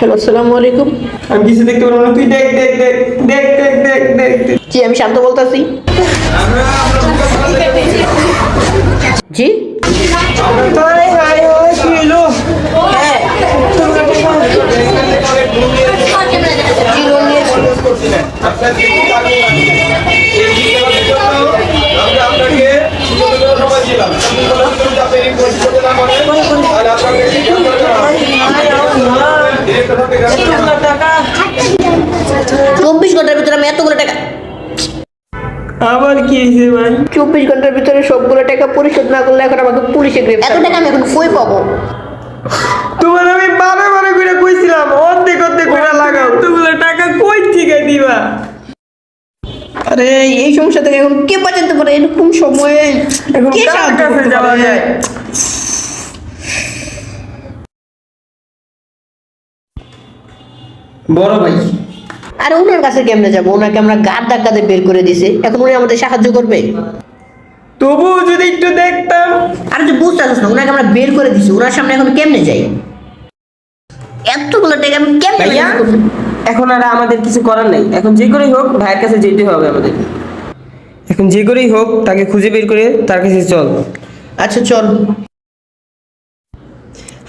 Hello, আসসালামু আলাইকুম। আমি কিছু দেখতে পারবো না, তুই দেখ দেখ দেখ দেখ দেখ দেখ দেখ দেখ। জি, আমি শান্ত বলতেছি। জি, হাই হাই হাই, কি হলো? হ্যাঁ, জি, লোন নিয়েছি। টাকা 24 ঘন্টার ভিতরে আমি এতগুলো টাকা, আবার কি হয়েছে ভাই? 24 ঘন্টার ভিতরে সবগুলো টাকা পরিশোধ না করলে এখন আমাকে পুলিশে গ্রেফতার। এত টাকা আমি এখন কই পাবো? তোমার আমি বারে বারে করে কইছিলাম অর্ধেক অর্ধেক করে লাগাও, তোগুলো টাকা কই থেকে দিবা? আরে এই সমস্যা থেকে এখন কে বাঁচাতে পারে এরকম সময়ে? এখন কে কার সাহায্য কাছে করতে যাওয়া পারে? যায়? বড় ভাই, আর ওনার কাছে কেমনে যাবো? ওনাকে আমরা গাদ ধাক্কাতে বের করে দিছে, এখন উনি আমাদের সাহায্য করবে? তবুও যদি একটু দেখতাম। আর তুই বুঝতে পারছিস না, ওনাকে আমরা বের করে দিছি, ওনার সামনে এখন কেমনে যাই? এতগুলো টাকা আমি কেমনে ভাইয়া, manage করবো? এখন আর আমাদের কিছু করার নাই, এখন যে করেই হোক ভাইয়ের কাছে যেতে হবে আমাদের। এখন যে করেই হোক তাকে খুঁজে বের করে তার কাছে চল। আচ্ছা চল।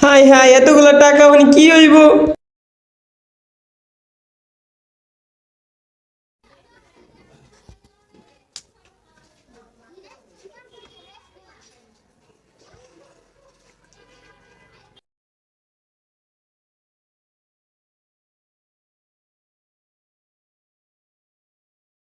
হাই হাই, এতগুলো টাকা মানে কি হইব?